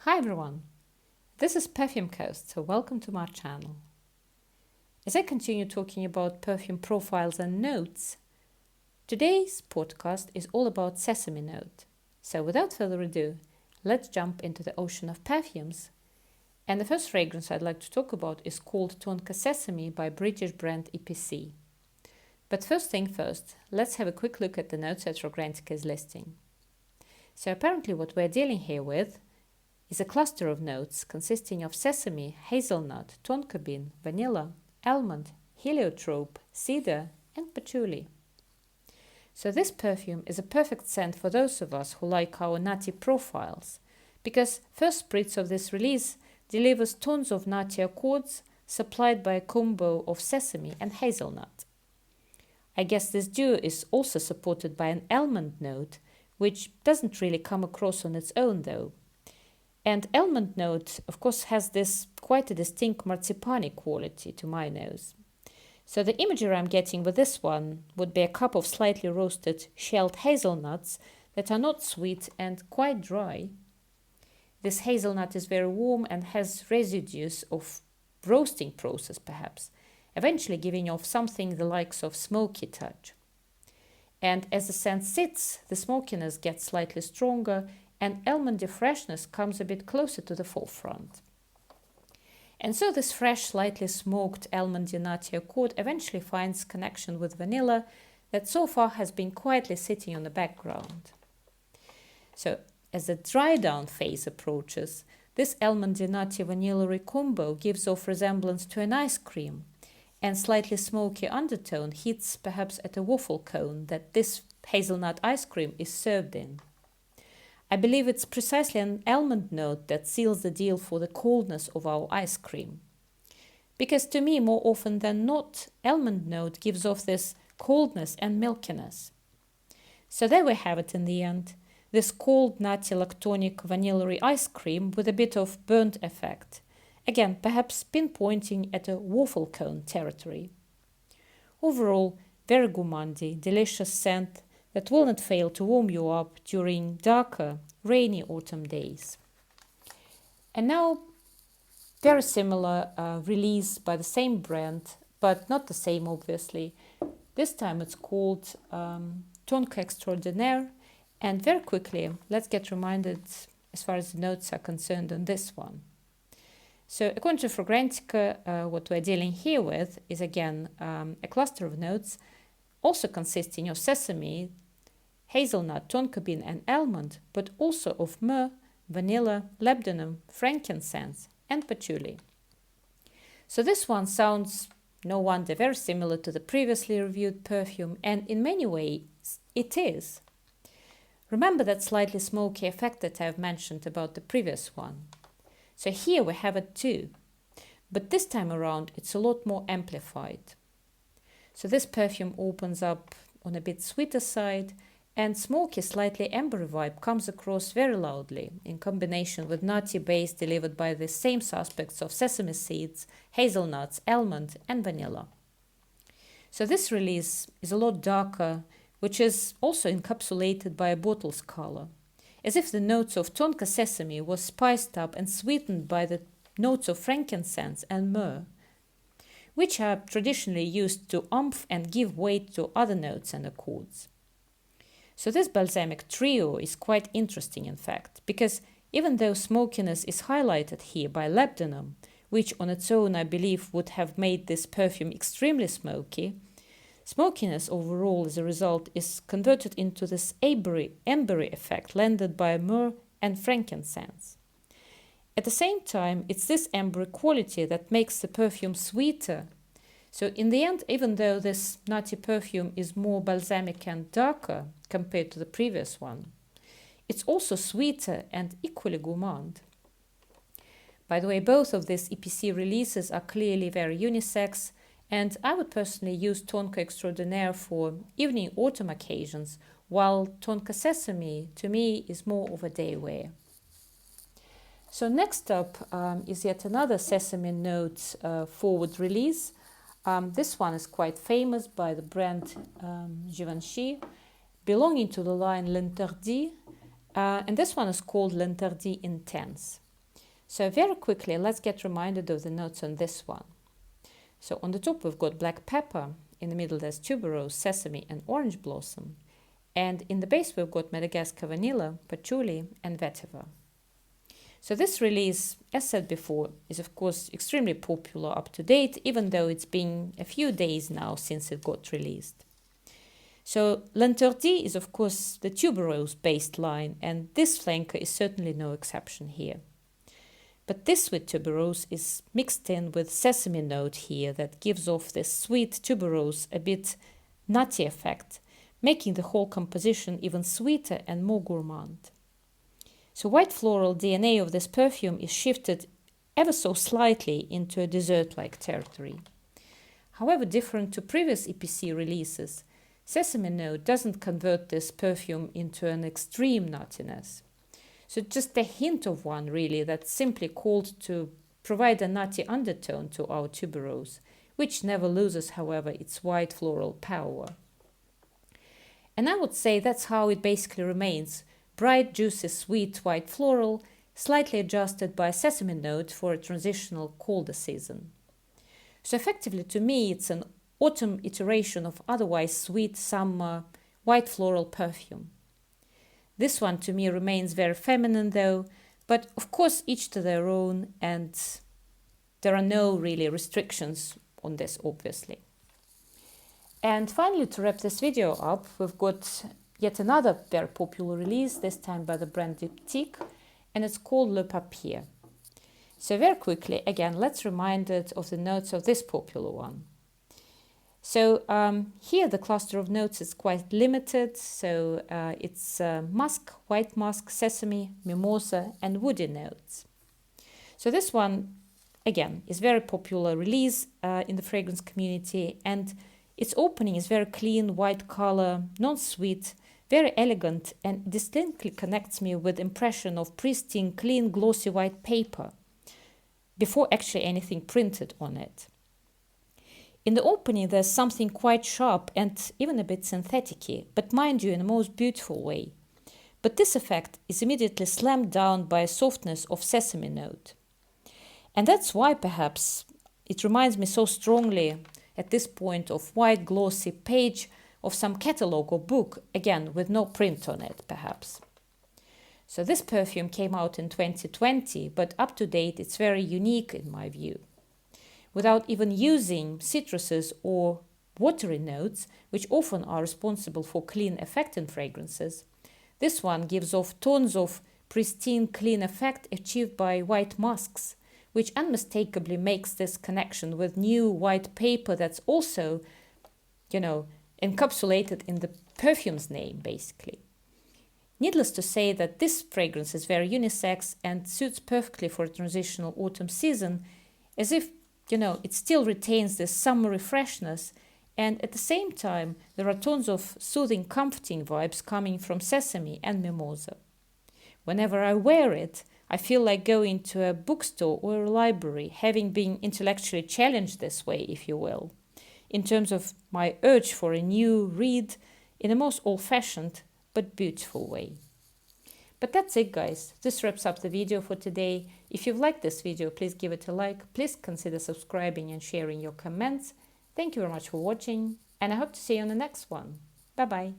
Hi everyone, this is Perfume Coast, so welcome to my channel. As I continue talking about perfume profiles and notes, today's podcast is all about sesame note. So without further ado, let's jump into the ocean of perfumes. And the first fragrance I'd like to talk about is called Tonka Sesame by British brand EPC. But first thing first, let's have a quick look at the notes that Fragrantica is listing. So apparently what we're dealing here with is a cluster of notes consisting of sesame, hazelnut, tonka bean, vanilla, almond, heliotrope, cedar, and patchouli. So this perfume is a perfect scent for those of us who like our nutty profiles, because first spritz of this release delivers tons of nutty accords supplied by a combo of sesame and hazelnut. I guess this duo is also supported by an almond note, which doesn't really come across on its own though. And almond note, of course, has this quite a distinct marzipan quality to my nose. So the imagery I'm getting with this one would be a cup of slightly roasted shelled hazelnuts that are not sweet and quite dry. This hazelnut is very warm and has residues of roasting process perhaps, eventually giving off something the likes of smoky touch. And as the scent sits, the smokiness gets slightly stronger and almondy freshness comes a bit closer to the forefront. And so this fresh, slightly smoked almondy nutty accord eventually finds connection with vanilla that so far has been quietly sitting on the background. So as the dry down phase approaches, this almondy nutty vanilla combo gives off resemblance to an ice cream, and slightly smoky undertone hits perhaps at a waffle cone that this hazelnut ice cream is served in. I believe it's precisely an almond note that seals the deal for the coldness of our ice cream. Because to me, more often than not, almond note gives off this coldness and milkiness. So there we have it in the end, this cold, nutty, lactonic, vanilla ice cream with a bit of burnt effect. Again, perhaps pinpointing at a waffle cone territory. Overall, very gourmandy, delicious scent that will not fail to warm you up during darker, rainy autumn days. And now, very similar release by the same brand, but not the same obviously. This time it's called Tonka Extraordinaire, and very quickly, let's get reminded as far as the notes are concerned on this one. So according to Fragrantica, what we're dealing here with is again a cluster of notes also consisting of sesame, hazelnut, tonka bean and almond, but also of myrrh, vanilla, labdanum, frankincense and patchouli. So this one sounds, no wonder, very similar to the previously reviewed perfume, and in many ways it is. Remember that slightly smoky effect that I've mentioned about the previous one. So here we have it too, but this time around it's a lot more amplified. So this perfume opens up on a bit sweeter side, and smoky, slightly ambery vibe comes across very loudly in combination with nutty base delivered by the same suspects of sesame seeds, hazelnuts, almond and vanilla. So this release is a lot darker, which is also encapsulated by a bottle's color, as if the notes of Tonka Sesame was spiced up and sweetened by the notes of frankincense and myrrh, which are traditionally used to oomph and give weight to other notes and accords. So this balsamic trio is quite interesting in fact, because even though smokiness is highlighted here by labdanum, which on its own I believe would have made this perfume extremely smoky, smokiness overall as a result is converted into this ambery effect lended by myrrh and frankincense. At the same time, it's this ambery quality that makes the perfume sweeter. So in the end, even though this nutty perfume is more balsamic and darker compared to the previous one, it's also sweeter and equally gourmand. By the way, both of these EPC releases are clearly very unisex, and I would personally use Tonka Extraordinaire for evening autumn occasions, while Tonka Sesame to me is more of a day wear. So next up is yet another sesame notes forward release. This one is quite famous by the brand Givenchy, belonging to the line L'Interdit, and this one is called L'Interdit Intense. So very quickly, let's get reminded of the notes on this one. So on the top we've got black pepper, in the middle there's tuberose, sesame and orange blossom, and in the base we've got Madagascar vanilla, patchouli and vetiver. So this release, as said before, is of course extremely popular up to date, even though it's been a few days now since it got released. So L'Interdit is of course the tuberose based line, and this flanker is certainly no exception here. But this sweet tuberose is mixed in with sesame note here that gives off this sweet tuberose a bit nutty effect, making the whole composition even sweeter and more gourmand. So white floral DNA of this perfume is shifted ever so slightly into a dessert-like territory. However, different to previous EPC releases, sesame note doesn't convert this perfume into an extreme nuttiness. So just a hint of one really that's simply called to provide a nutty undertone to our tuberose, which never loses, however, its white floral power. And I would say that's how it basically remains: bright, juicy, sweet, white floral, slightly adjusted by a sesame note for a transitional colder season. So effectively, to me, it's an autumn iteration of otherwise sweet summer white floral perfume. This one to me remains very feminine though, but of course each to their own, and there are no really restrictions on this obviously. And finally, to wrap this video up, we've got yet another very popular release, this time by the brand Diptyque, and it's called Le Papier. So very quickly, again, let's remind it of the notes of this popular one. So here the cluster of notes is quite limited, so it's musk, white musk, sesame, mimosa and woody notes. So this one, again, is very popular release in the fragrance community, and its opening is very clean, white color, non-sweet, very elegant, and distinctly connects me with impression of pristine, clean, glossy white paper before actually anything printed on it. In the opening, there's something quite sharp and even a bit synthetic-y, but mind you, in the most beautiful way. But this effect is immediately slammed down by a softness of sesame note. And that's why, perhaps, it reminds me so strongly at this point of white glossy page of some catalogue or book, again, with no print on it, perhaps. So this perfume came out in 2020, but up to date, it's very unique in my view. Without even using citruses or watery notes, which often are responsible for clean effect in fragrances, this one gives off tones of pristine, clean effect achieved by white musks, which unmistakably makes this connection with new white paper that's also, encapsulated in the perfume's name, basically. Needless to say that this fragrance is very unisex and suits perfectly for a transitional autumn season, as if it still retains this summery freshness, and at the same time, there are tons of soothing, comforting vibes coming from sesame and mimosa. Whenever I wear it, I feel like going to a bookstore or a library, having been intellectually challenged this way, if you will, in terms of my urge for a new read in a most old-fashioned but beautiful way. But that's it, guys. This wraps up the video for today. If you've liked this video, please give it a like. Please consider subscribing and sharing your comments. Thank you very much for watching, and I hope to see you on the next one. Bye-bye.